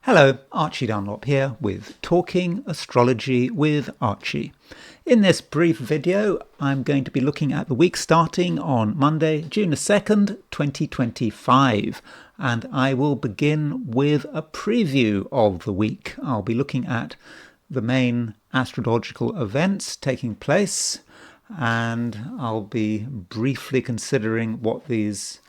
Hello, Archie Dunlop here with Talking Astrology with Archie. In this brief video, I'm going to be looking at the week starting on Monday, June the 2nd, 2025. And I will begin with a preview of the week. I'll be looking at the main astrological events taking place, and I'll be briefly considering what these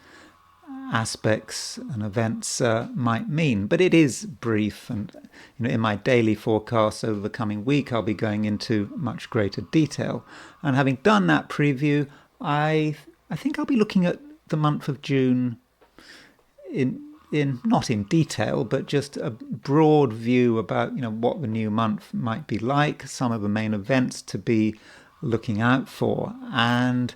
aspects and events might mean, but it is brief, and in my daily forecasts over the coming week I'll be going into much greater detail. And having done that preview, I think I'll be looking at the month of June in not in detail, but just a broad view about what the new month might be like, some of the main events to be looking out for, and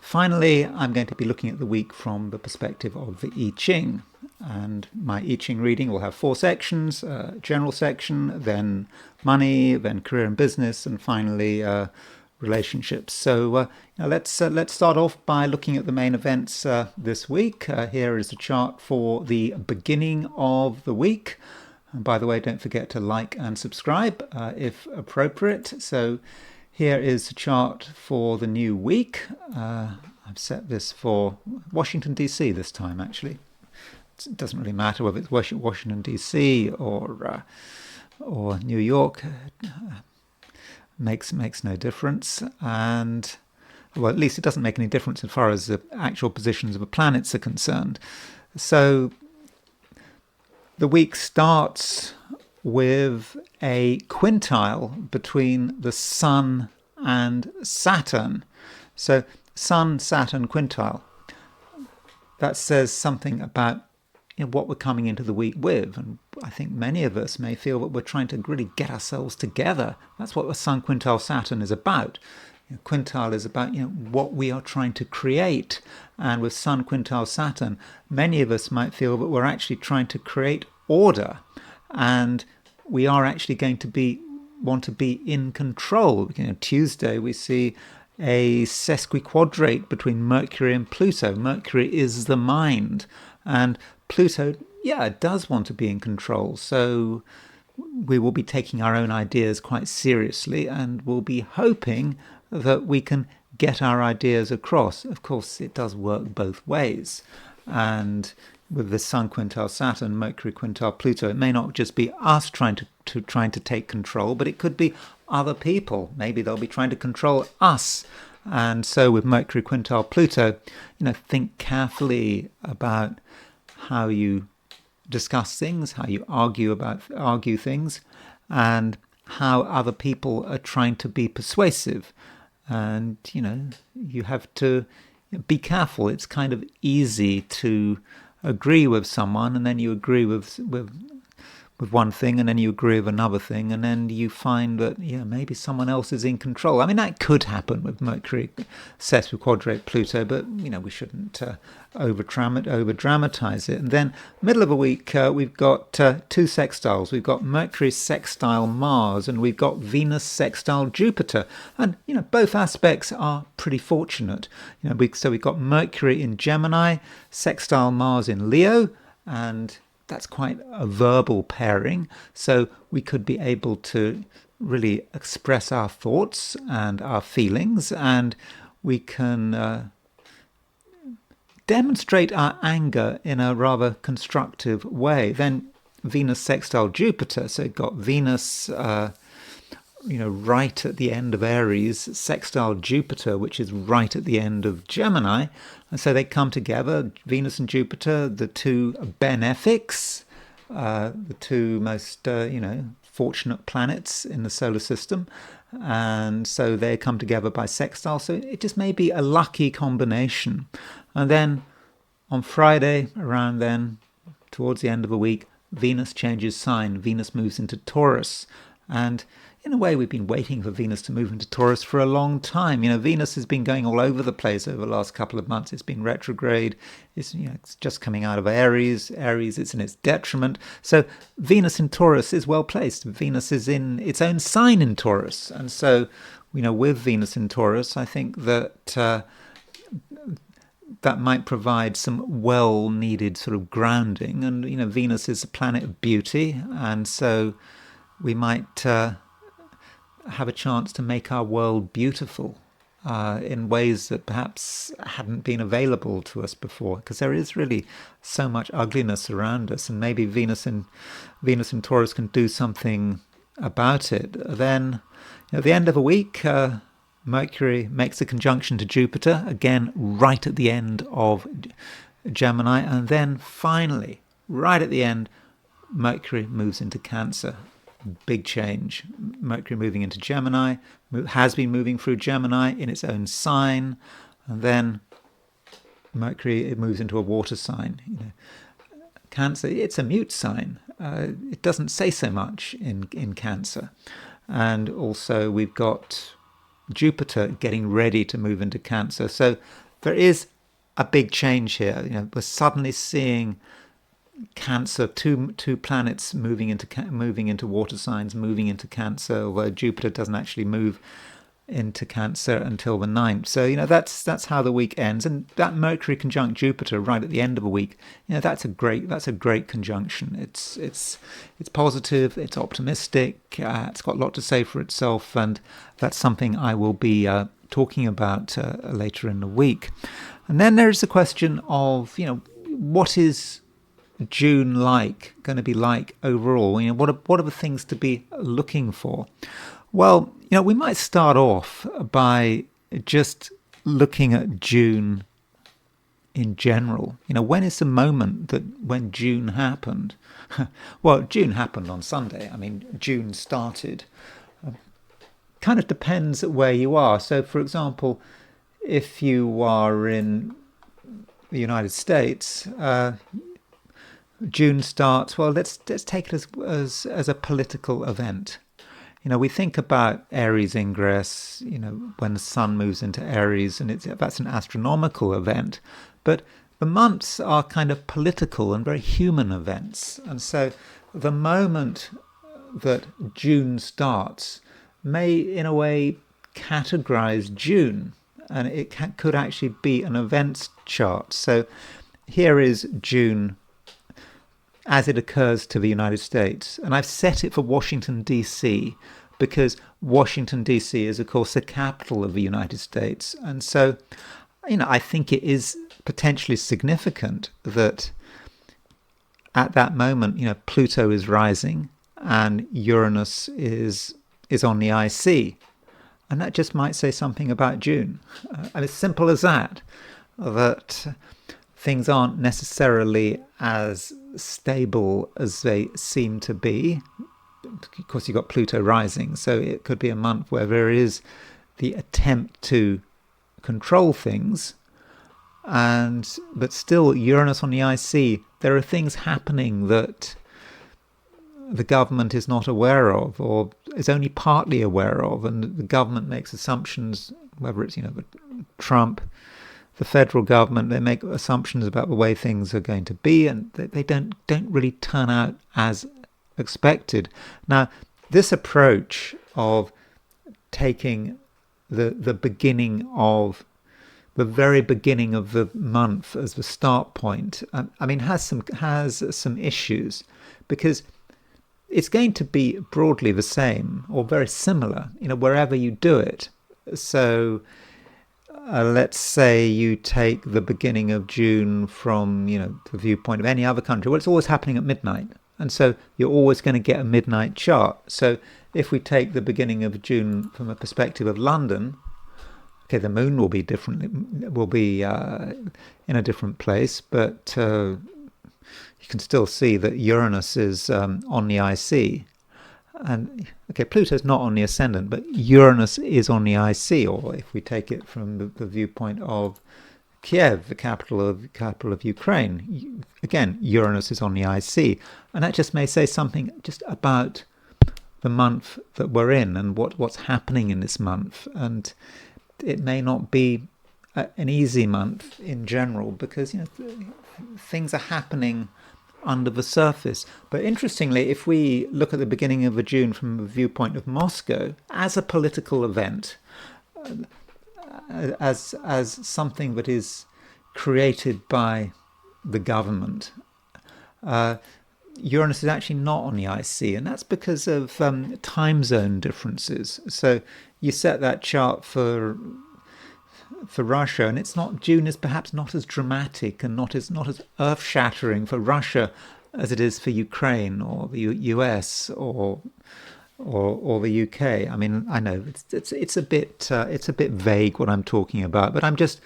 finally, I'm going to be looking at the week from the perspective of the I Ching. And my I Ching reading will have 4 sections: general section, then money, then career and business, and finally relationships. So let's start off by looking at the main events this week. Here is a chart for the beginning of the week. And by the way, don't forget to like and subscribe if appropriate. So here is a chart for the new week. I've set this for Washington, D.C. this time, actually. It doesn't really matter whether it's Washington, D.C. or New York. Makes no difference. And, well, at least it doesn't make any difference as far as the actual positions of the planets are concerned. So the week starts with a quintile between the Sun and Saturn. So Sun, Saturn quintile. That says something about what we're coming into the week with. And I think many of us may feel that we're trying to really get ourselves together. That's what the Sun quintile Saturn is about. Quintile is about what we are trying to create. And with Sun quintile Saturn, many of us might feel that we're actually trying to create order. And we are actually going to want to be in control. Tuesday we see a sesquiquadrate between Mercury and Pluto. Mercury is the mind, and Pluto, does want to be in control. So we will be taking our own ideas quite seriously, and we'll be hoping that we can get our ideas across. Of course, it does work both ways. And with the Sun quintile Saturn, Mercury quintile Pluto, it may not just be us trying to take control, but it could be other people. Maybe they'll be trying to control us. And so with Mercury quintile Pluto, think carefully about how you discuss things, how you argue things, and how other people are trying to be persuasive. And you have to be careful. It's kind of easy to agree with someone, and then you agree with one thing, and then you agree with another thing, and then you find that maybe someone else is in control. I mean, that could happen with Mercury sesquiquadrate Pluto, but we shouldn't over dramatize it. And then middle of the week we've got 2 sextiles. We've got Mercury sextile Mars, and we've got Venus sextile Jupiter, and both aspects are pretty fortunate. So we've got Mercury in Gemini, sextile Mars in Leo, and that's quite a verbal pairing, so we could be able to really express our thoughts and our feelings, and we can demonstrate our anger in a rather constructive way. Then Venus sextile Jupiter, so you've got Venus right at the end of Aries, sextile Jupiter, which is right at the end of Gemini. And so they come together, Venus and Jupiter, the two benefics, the two most, fortunate planets in the solar system. And so they come together by sextile. So it just may be a lucky combination. And then on Friday, around then, towards the end of the week, Venus changes sign. Venus moves into Taurus. And in a way, we've been waiting for Venus to move into Taurus for a long time. Venus has been going all over the place over the last couple of months. It's been retrograde. It's just coming out of Aries. Aries, it's in its detriment. So Venus in Taurus is well placed. Venus is in its own sign in Taurus. And so, with Venus in Taurus, I think that that might provide some well-needed sort of grounding. And Venus is a planet of beauty, and so we might have a chance to make our world beautiful in ways that perhaps hadn't been available to us before, because there is really so much ugliness around us, and maybe Venus in Taurus can do something about it. Then, at the end of a week, Mercury makes a conjunction to Jupiter, again right at the end of Gemini, and then finally, right at the end, Mercury moves into Cancer. Big change. Mercury moving into Gemini, has been moving through Gemini in its own sign, and then Mercury, it moves into a water sign. Cancer, it's a mute sign. It doesn't say so much in Cancer. And also we've got Jupiter getting ready to move into Cancer. So there is a big change here. We're suddenly seeing Cancer, two planets moving into water signs, moving into Cancer, although Jupiter doesn't actually move into Cancer until the 9th. So that's how the week ends, and that Mercury conjunct Jupiter right at the end of a week, that's a great conjunction. It's positive, it's optimistic, it's got a lot to say for itself, and that's something I will be talking about later in the week. And then there's the question of what is June going to be like overall? What are the things to be looking for? Well, we might start off by just looking at June in general. When is the moment when June happened? Well, June happened on Sunday. June started. Kind of depends where you are. So, for example, if you are in the United States, June starts. Well, let's take it as a political event. We think about Aries ingress, when the sun moves into Aries, and that's an astronomical event. But the months are kind of political and very human events. And so the moment that June starts may, in a way, categorize June. And it could actually be an events chart. So here is June as it occurs to the United States. And I've set it for Washington, D.C., because Washington, D.C. is, of course, the capital of the United States. And so, I think it is potentially significant that at that moment, Pluto is rising and Uranus is on the IC. And that just might say something about June. And as simple as that things aren't necessarily as stable as they seem to be. Of course, you've got Pluto rising, so it could be a month where there is the attempt to control things, but still Uranus on the IC, there are things happening that the government is not aware of or is only partly aware of, and the government makes assumptions, whether it's Trump, the federal government, they make assumptions about the way things are going to be, and they don't really turn out as expected. Now, this approach of taking the very beginning of the month as the start point, has some issues, because it's going to be broadly the same or very similar, wherever you do it. So let's say you take the beginning of June from, the viewpoint of any other country. Well, it's always happening at midnight. And so you're always going to get a midnight chart. So if we take the beginning of June from a perspective of London, okay, the moon will be in a different place, but you can still see that Uranus is on the IC. And okay, Pluto's not on the ascendant, but Uranus is on the IC. Or if we take it from the viewpoint of Kiev, the capital of Ukraine, again, Uranus is on the IC. And that just may say something just about the month that we're in and what's happening in this month. And it may not be an easy month in general, because things are happening under the surface. But interestingly, if we look at the beginning of June from the viewpoint of Moscow as a political event, as something that is created by the government. Uranus is actually not on the IC, and that's because of time zone differences. So you set that chart for Russia, and it's not, June is perhaps not as dramatic and not as earth shattering for Russia as it is for Ukraine or the US or the UK. I mean, I know it's a bit vague what I'm talking about, but I'm just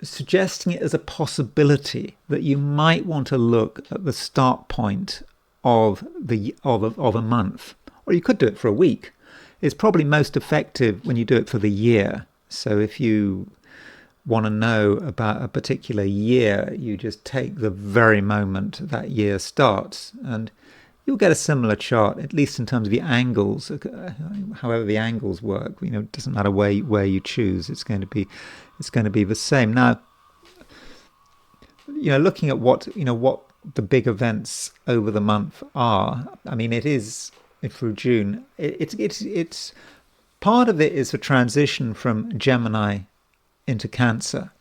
suggesting it as a possibility that you might want to look at the start point of a month, or you could do it for a week. It's probably most effective when you do it for the year. So if you want to know about a particular year, you just take the very moment that year starts, and you'll get a similar chart, at least in terms of the angles. However the angles work, it doesn't matter where you choose. It's going to be the same. Now, looking at what the big events over the month are. I mean, it is through June. It's part of it is a transition from Gemini into Cancer,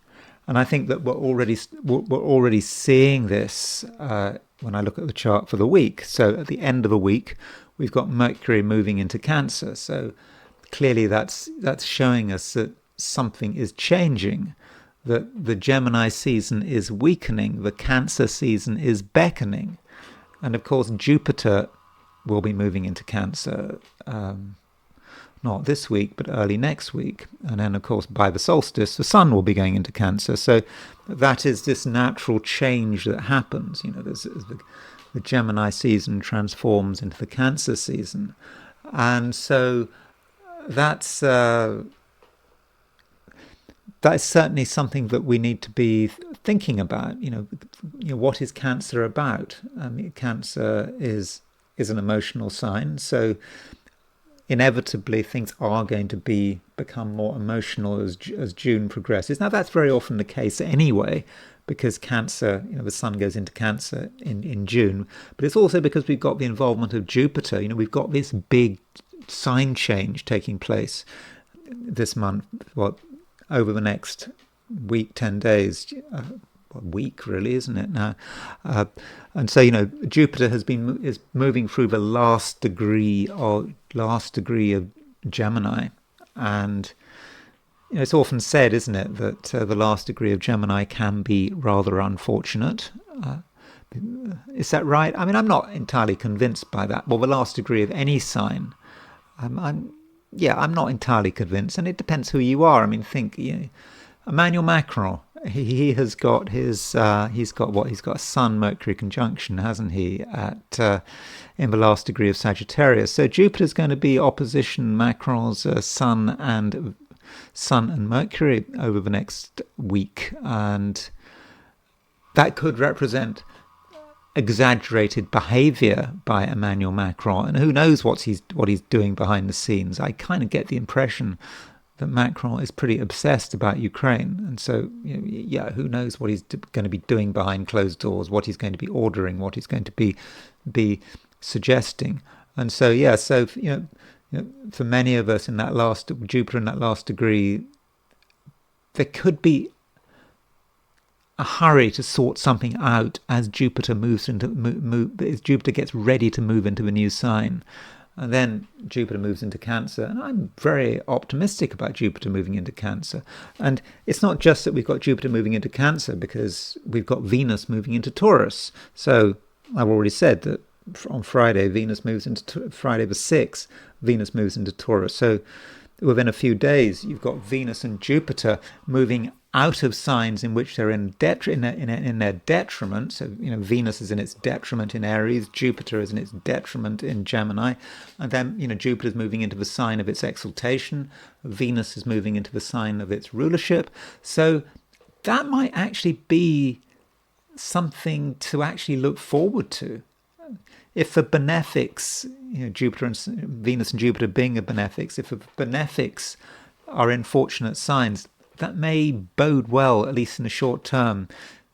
and I think that we're already seeing this when I look at the chart for the week. So at the end of the week, we've got Mercury moving into Cancer. So clearly, that's showing us that something is changing. That the Gemini season is weakening, the Cancer season is beckoning, and of course Jupiter will be moving into Cancer. Not this week, but early next week. And then, of course, by the solstice, the sun will be going into Cancer. So that is this natural change that happens. The Gemini season transforms into the Cancer season. And so that's certainly something that we need to be thinking about. What is Cancer about? Cancer is an emotional sign. So inevitably things are going to become more emotional as June progresses. Now that's very often the case anyway, because Cancer, the sun goes into Cancer in June, but it's also because we've got the involvement of Jupiter. We've got this big sign change taking place this month, over the next week, 10 days, a week really, isn't it now? And so Jupiter is moving through the last degree of Gemini, and it's often said, isn't it, that the last degree of Gemini can be rather unfortunate. Is that right? I mean, I'm not entirely convinced by that. Well, the last degree of any sign, I'm not entirely convinced, and it depends who you are. I mean, think Emmanuel Macron. He has got he's got a Sun Mercury conjunction, hasn't he, in the last degree of Sagittarius. So Jupiter's going to be opposition Macron's Sun and Mercury over the next week, and that could represent exaggerated behavior by Emmanuel Macron, and who knows what he's doing behind the scenes. I kind of get the impression that Macron is pretty obsessed about Ukraine, and so who knows what he's going to be doing behind closed doors, what he's going to be ordering, what he's going to be suggesting. And so for many of us in that last Jupiter in that last degree, there could be a hurry to sort something out as Jupiter as Jupiter gets ready to move into the new sign. And then Jupiter moves into Cancer, and I'm very optimistic about Jupiter moving into Cancer. And it's not just that we've got Jupiter moving into Cancer, because we've got Venus moving into Taurus. So I've already said that on Friday, Friday the 6th, Venus moves into Taurus. So within a few days, you've got Venus and Jupiter moving out of signs in which they're in their detriment. So Venus is in its detriment in Aries, Jupiter is in its detriment in Gemini, and then Jupiter's moving into the sign of its exaltation, Venus is moving into the sign of its rulership. So that might actually be something to actually look forward to. If the benefics, Jupiter and Venus and Jupiter being a benefics, if the benefics are in fortunate signs, that may bode well, at least in the short term,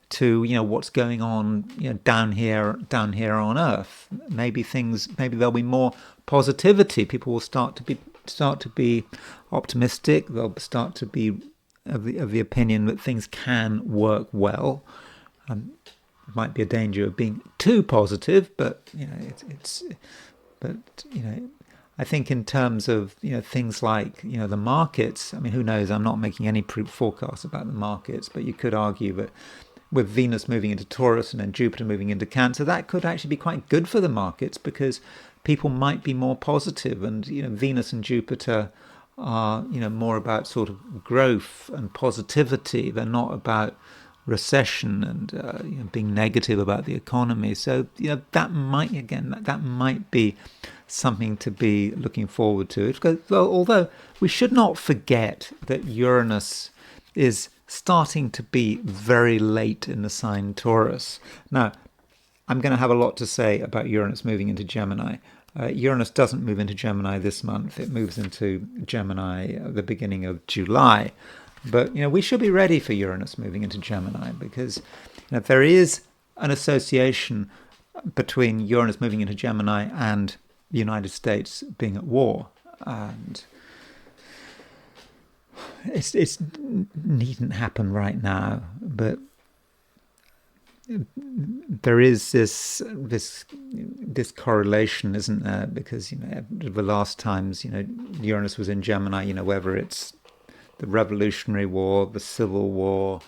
to what's going on down here on Earth. Maybe there'll be more positivity. People will start to be optimistic. They'll start to be of the opinion that things can work well. Might be a danger of being too positive, but I think in terms of things like the markets. I mean, who knows? I'm not making any forecasts about the markets, but you could argue that with Venus moving into Taurus and then Jupiter moving into Cancer, that could actually be quite good for the markets because people might be more positive, and Venus and Jupiter are more about sort of growth and positivity. They're not about recession and being negative about the economy. So that might be something to be looking forward to. Although we should not forget that Uranus is starting to be very late in the sign Taurus. Now, I'm going to have a lot to say about Uranus moving into Gemini. Uranus doesn't move into Gemini this month. It moves into Gemini at the beginning of July. But we should be ready for Uranus moving into Gemini because there is an association between Uranus moving into Gemini and the United States being at war, and it needn't happen right now, but there is this correlation, isn't there? Because the last times Uranus was in Gemini, whether it's the Revolutionary War, the Civil War,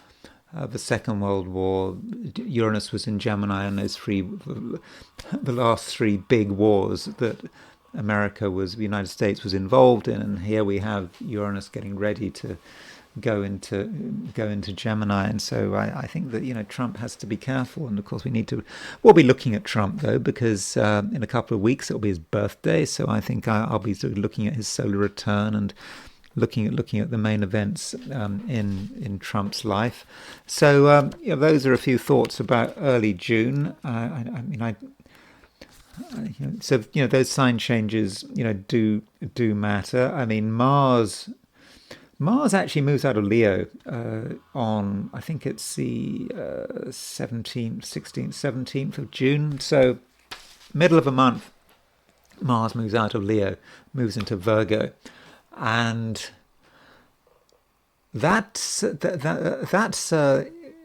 the Second World War, Uranus was in Gemini, and the last three big wars that the United States was involved in, and here we have Uranus getting ready to go into Gemini, and so I think that Trump has to be careful, and of course we'll be looking at Trump though, because in a couple of weeks it'll be his birthday, so I think I'll be sort of looking at his solar return and looking at the main events in Trump's life. So those are a few thoughts about early June. So those sign changes do matter. I mean, Mars actually moves out of Leo on, I think it's the 17th, 16th, 17th of June. So middle of a month, Mars moves out of Leo, moves into Virgo. And that's in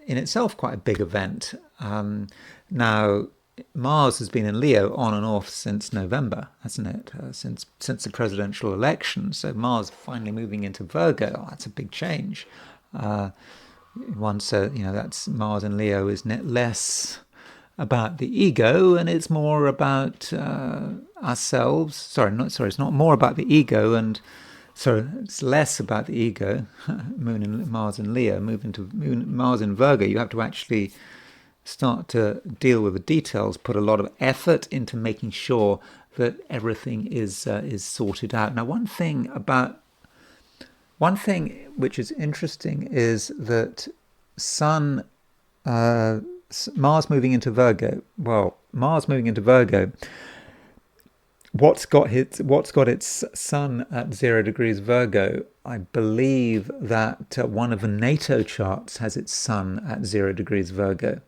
itself quite a big event. Now, Mars has been in Leo on and off since November, hasn't it? Since the presidential election. So Mars finally moving into Virgo. That's a big change. That's Mars in Leo is less about the ego, and it's more about ourselves. It's not more about the ego, and so it's less about the ego. Mars in Leo, Mars in Virgo. You have to actually start to deal with the details, put a lot of effort into making sure that everything is sorted out. Now, one thing which is interesting is that Mars moving into Virgo. Well, Mars moving into Virgo. What's got its sun at 0 degrees Virgo? I believe that one of the NATO charts has its sun at 0 degrees Virgo.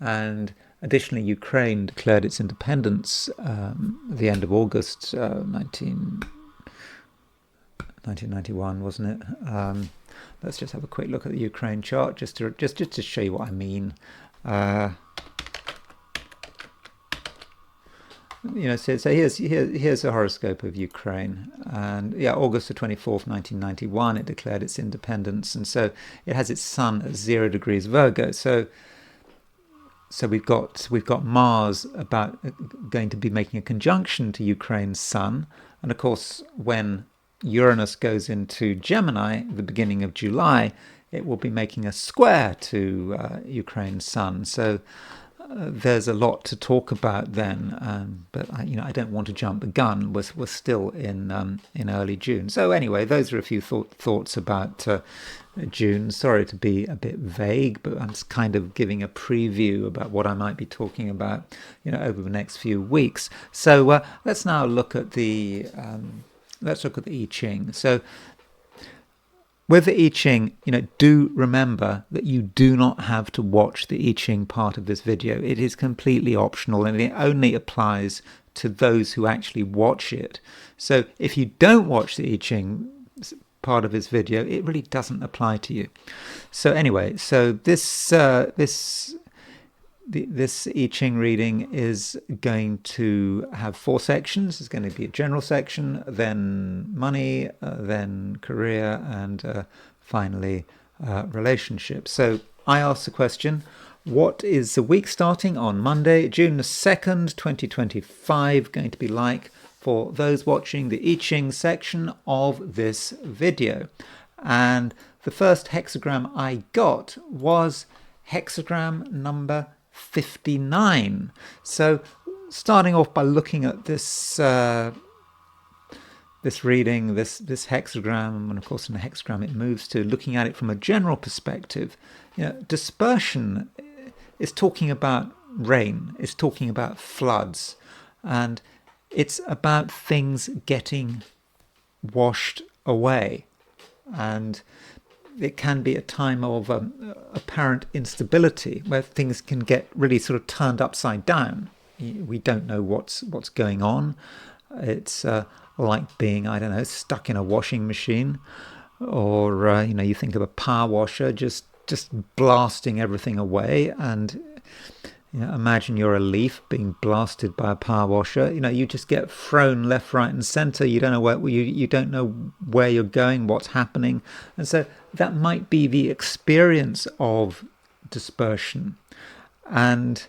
And additionally, Ukraine declared its independence at the end of August 1991, wasn't it? Let's just have a quick look at the Ukraine chart, just to show you what I mean. So here's a horoscope of Ukraine, and August the 24th, 1991, it declared its independence, and so it has its sun at 0 degrees Virgo. So we've got Mars going to be making a conjunction to Ukraine's sun, and of course when Uranus goes into Gemini at the beginning of July, it will be making a square to Ukraine's sun. So there's a lot to talk about then, but I don't want to jump the gun. We're still in early June. So anyway, those are a few thoughts about June. Sorry to be a bit vague, but I'm just kind of giving a preview about what I might be talking about, over the next few weeks. So let's now look at the I Ching. So with the I Ching, do remember that you do not have to watch the I Ching part of this video. It is completely optional, and it only applies to those who actually watch it. So if you don't watch the I Ching part of his video, it really doesn't apply to you. So anyway, so this I Ching reading is going to have 4 sections. It's going to be a general section, then money, then career, and finally relationships. So I asked the question, what is the week starting on Monday, June the 2nd, 2025 going to be like for those watching the I Ching section of this video? And the first hexagram I got was hexagram number 59. So starting off by looking at this this reading, this hexagram, and of course in the hexagram it moves to looking at it from a general perspective. Dispersion is talking about rain, it's talking about floods, and it's about things getting washed away. And it can be a time of apparent instability where things can get really sort of turned upside down. We don't know what's going on. It's like being, I don't know, stuck in a washing machine, or you think of a power washer just blasting everything away, and imagine you're a leaf being blasted by a power washer. You just get thrown left, right, and centre. You don't know where you don't know where you're going, what's happening, and so that might be the experience of dispersion, and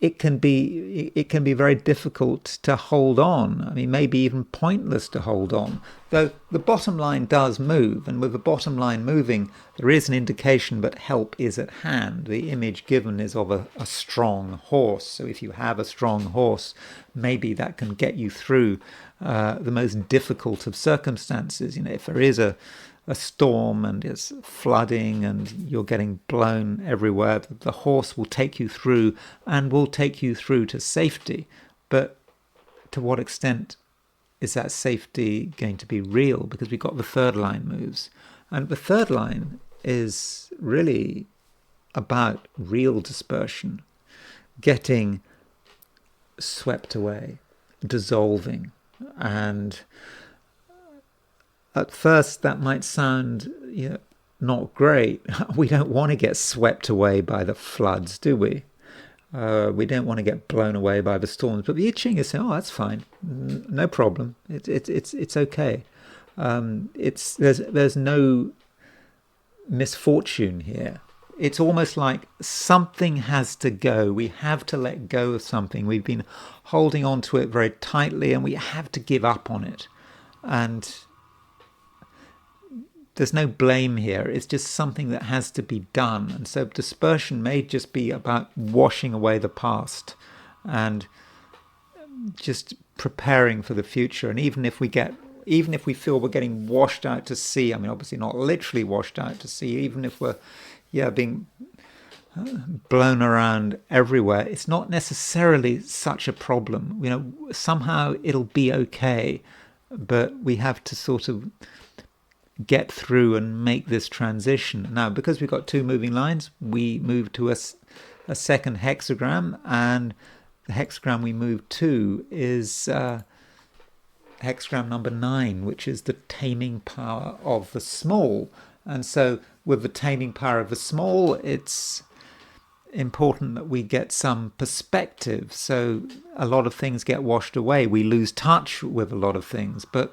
it can be very difficult to hold on. I mean, maybe even pointless to hold on. Though the bottom line does move, and with the bottom line moving, there is an indication that help is at hand. The image given is of a strong horse. So if you have a strong horse, maybe that can get you through the most difficult of circumstances. If there is a storm and it's flooding and you're getting blown everywhere, the horse will take you through and will take you through to safety. But to what extent is that safety going to be real? Because we've got the third line moves. And the third line is really about real dispersion, getting swept away, dissolving. And at first that might sound not great. We don't want to get swept away by the floods, do we? We don't want to get blown away by the storms. But the I Ching is saying, oh, that's fine, no problem. It's okay. There's no misfortune here. It's almost like something has to go. We have to let go of something. We've been holding on to it very tightly, and we have to give up on it. And there's no blame here. It's just something that has to be done. And so dispersion may just be about washing away the past and just preparing for the future. And even if we feel we're getting washed out to sea, I mean, obviously not literally washed out to sea, even if we're being blown around everywhere, it's not necessarily such a problem. Somehow it'll be okay, but we have to sort of get through and make this transition. Now, because we've got 2 moving lines, we move to a second hexagram, and the hexagram we move to is hexagram number 9, which is the taming power of the small. And so with the taming power of the small, it's important that we get some perspective. So a lot of things get washed away. We lose touch with a lot of things, but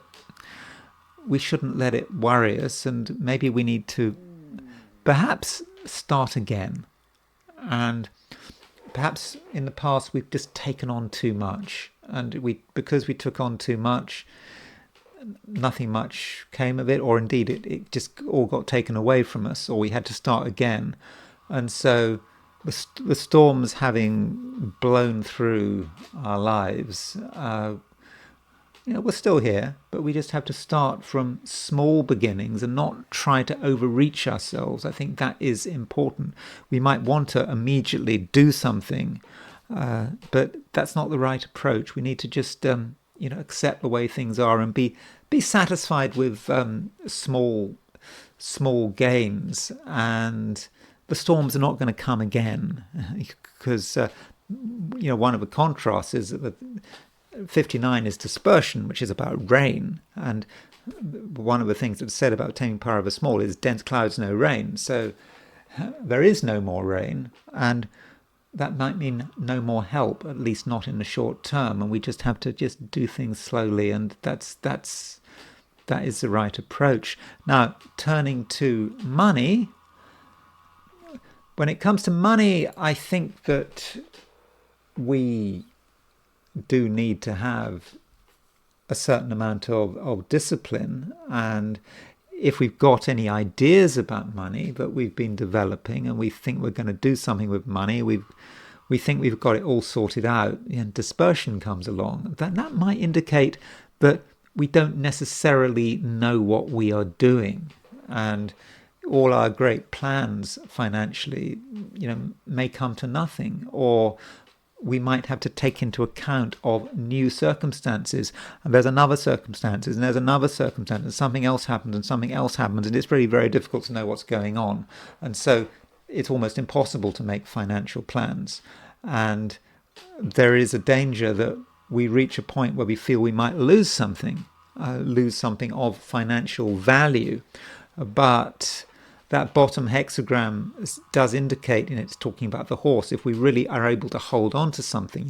we shouldn't let it worry us, and maybe we need to perhaps start again. And perhaps in the past we've just taken on too much, and because we took on too much, nothing much came of it, or indeed it just all got taken away from us, or we had to start again. And so the storms having blown through our lives, we're still here, but we just have to start from small beginnings and not try to overreach ourselves. I think that is important. We might want to immediately do something, but that's not the right approach. We need to just accept the way things are and be satisfied with small gains. And the storms are not going to come again, because one of the contrasts is that 59 is dispersion, which is about rain. And one of the things that's said about taming power of the small is dense clouds, no rain. So there is no more rain, and that might mean no more help, at least not in the short term. And we just have to just do things slowly, and that is the right approach. Now, turning to money, when it comes to money, I think that we do need to have a certain amount of discipline. And if we've got any ideas about money that we've been developing and we think we're going to do something with money, we think we've got it all sorted out, and dispersion comes along, that might indicate that we don't necessarily know what we are doing. And all our great plans financially, may come to nothing, or we might have to take into account of new circumstances, and there's another circumstance, and there's another circumstance, and something else happens, and something else happens, and it's really very difficult to know what's going on. And so it's almost impossible to make financial plans. And there is a danger that we reach a point where we feel we might lose something of financial value. But that bottom hexagram does indicate, it's talking about the horse, if we really are able to hold on to something,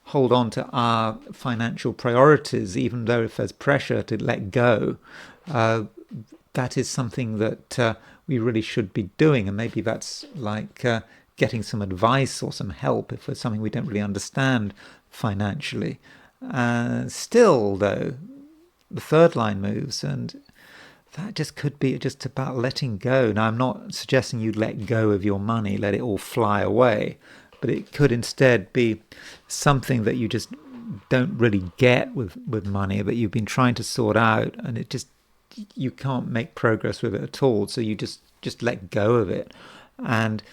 hold on to our financial priorities, even though if there's pressure to let go, that is something that we really should be doing. And maybe that's like getting some advice or some help if there's something we don't really understand financially. Still, though, the third line moves, and that just could be just about letting go. Now, I'm not suggesting you let go of your money, let it all fly away, but it could instead be something that you just don't really get with money, that you've been trying to sort out, and you can't make progress with it at all. So you just let go of it. And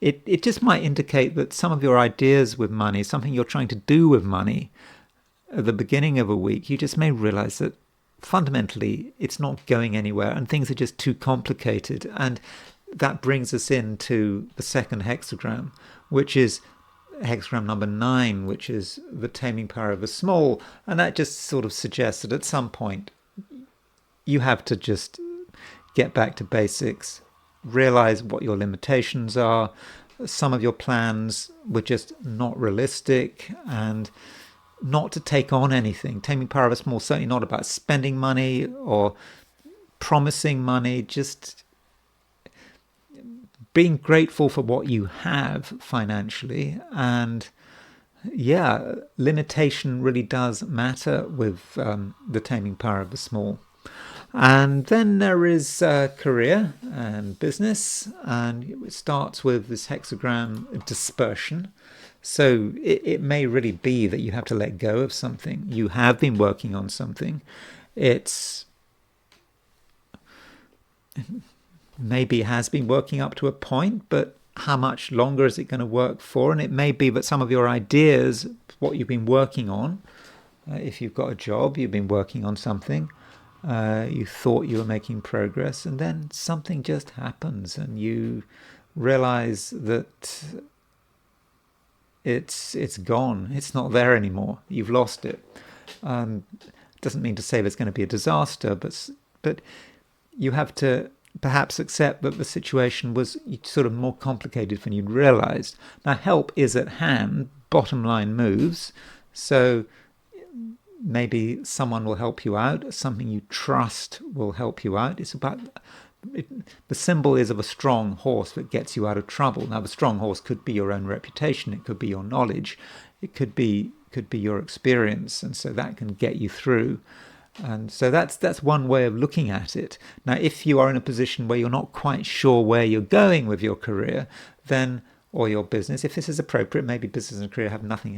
it just might indicate that some of your ideas with money, something you're trying to do with money at the beginning of a week, you just may realize that fundamentally it's not going anywhere and things are just too complicated. And that brings us into the second hexagram, which is hexagram number 9, which is the taming power of the small. And that just sort of suggests that at some point you have to just get back to basics, realize what your limitations are. Some of your plans were just not realistic, and not to take on anything. Taming power of a small, certainly not about spending money or promising money, just being grateful for what you have financially. And yeah, limitation really does matter with the taming power of the small. And then there is career and business, and it starts with this hexagram dispersion. So it may really be that you have to let go of something. You have been working on something. It's maybe has been working up to a point, but how much longer is it going to work for? And it may be that some of your ideas, what you've been working on, if you've got a job, you've been working on something, you thought you were making progress, and then something just happens and you realize that it's gone. It's not there anymore. You've lost it. Doesn't mean to say there's going to be a disaster, but you have to perhaps accept that the situation was sort of more complicated than you'd realized. Now, help is at hand. Bottom line moves. So maybe someone will help you out. Something you trust will help you out. It's about the symbol is of a strong horse that gets you out of trouble. Now, the strong horse could be your own reputation. It could be your knowledge. It could be your experience, and so that can get you through. And so that's one way of looking at it. Now, if you are in a position where you're not quite sure where you're going with your career, then or your business, if this is appropriate, maybe business and career have nothing,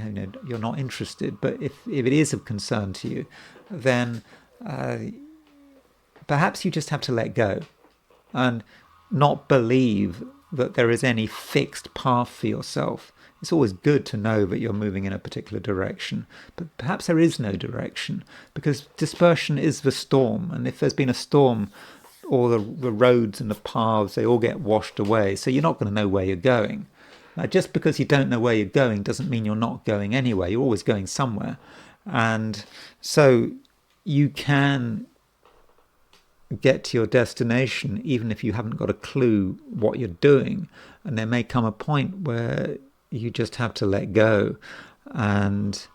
you're not interested. But if it is of concern to you, then perhaps you just have to let go and not believe that there is any fixed path for yourself. It's always good to know that you're moving in a particular direction, but perhaps there is no direction, because dispersion is the storm. And if there's been a storm, all the roads and the paths, they all get washed away. So you're not going to know where you're going. Just because you don't know where you're going doesn't mean you're not going anywhere. You're always going somewhere. And so you can get to your destination even if you haven't got a clue what you're doing. And there may come a point where you just have to let go and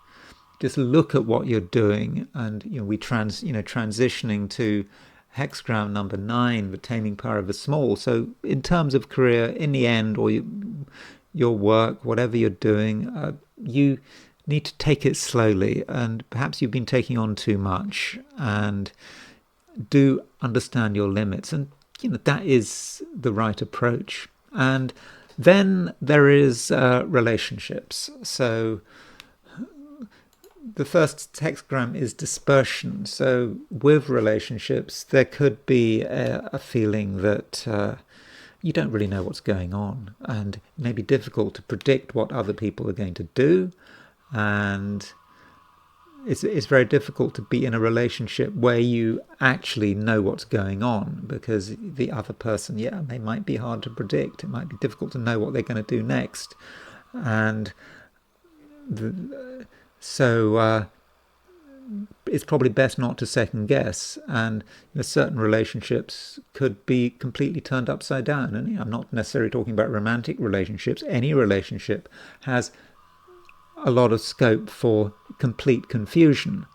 just look at what you're doing. And transitioning to hexagram number 9, the taming power of the small. So in terms of career, in the end, or your work, whatever you're doing, you need to take it slowly. And perhaps you've been taking on too much, and do understand your limits. And that is the right approach. And then there is relationships. So the first hexagram is dispersion. So with relationships, there could be a feeling that you don't really know what's going on, and it may be difficult to predict what other people are going to do, and it's very difficult to be in a relationship where you actually know what's going on, because the other person, they might be hard to predict. It might be difficult to know what they're going to do next, and so it's probably best not to second guess. And certain relationships could be completely turned upside down. And I'm not necessarily talking about romantic relationships. Any relationship has a lot of scope for complete confusion.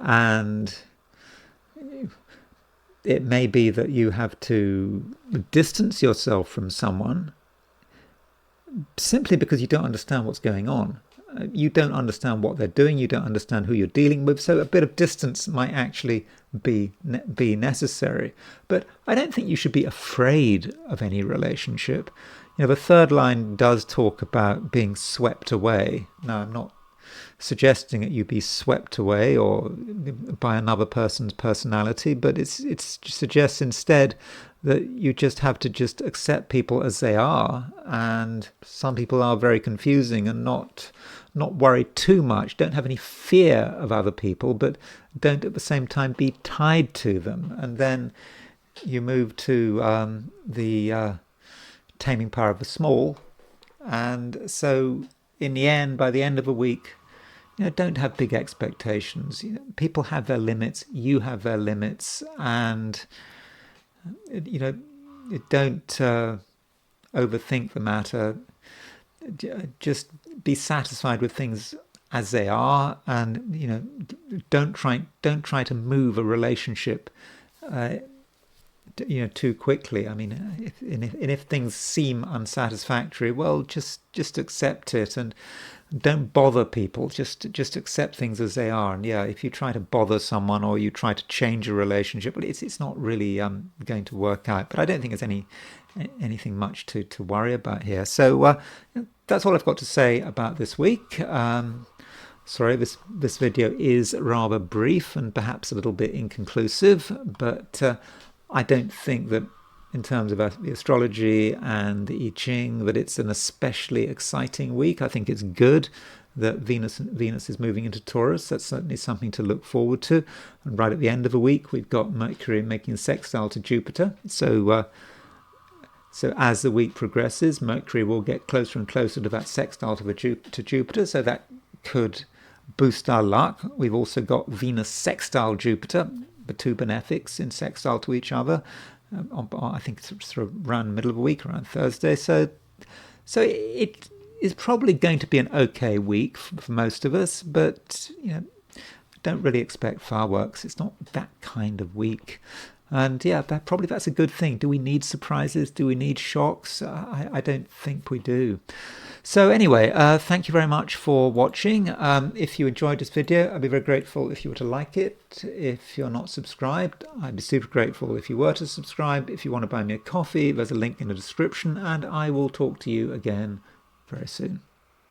And it may be that you have to distance yourself from someone simply because you don't understand what's going on. You don't understand what they're doing. You don't understand who you're dealing with. So a bit of distance might actually be necessary. But I don't think you should be afraid of any relationship. The third line does talk about being swept away. Now, I'm not suggesting that you be swept away or by another person's personality, but it suggests instead that you just have to just accept people as they are. And some people are very confusing, and not worry too much. Don't have any fear of other people, but don't at the same time be tied to them. And then you move to the taming power of the small. And so in the end, by the end of a week, don't have big expectations. People have their limits. You have their limits. And don't overthink the matter. Just be satisfied with things as they are, and don't try to move a relationship too quickly. I mean, if things seem unsatisfactory, well, just accept it and don't bother people. Just accept things as they are. And if you try to bother someone or you try to change a relationship, well, it's not really going to work out. But I don't think there's anything much to worry about here. So that's all I've got to say about this week. Sorry, this video is rather brief and perhaps a little bit inconclusive, but I don't think that in terms of the astrology and the I Ching that it's an especially exciting week. I think it's good that Venus is moving into Taurus. That's certainly something to look forward to. And right at the end of the week, we've got Mercury making a sextile to Jupiter. So as the week progresses, Mercury will get closer and closer to that sextile to Jupiter. So that could boost our luck. We've also got Venus sextile Jupiter, the two benefics in sextile to each other. I think it's sort of around the middle of the week, around Thursday. So it is probably going to be an okay week for most of us, but don't really expect fireworks. It's not that kind of week. And that's a good thing. Do we need surprises? Do we need shocks? I don't think we do. So anyway, thank you very much for watching. If you enjoyed this video, I'd be very grateful if you were to like it. If you're not subscribed, I'd be super grateful if you were to subscribe. If you want to buy me a coffee, there's a link in the description, and I will talk to you again very soon.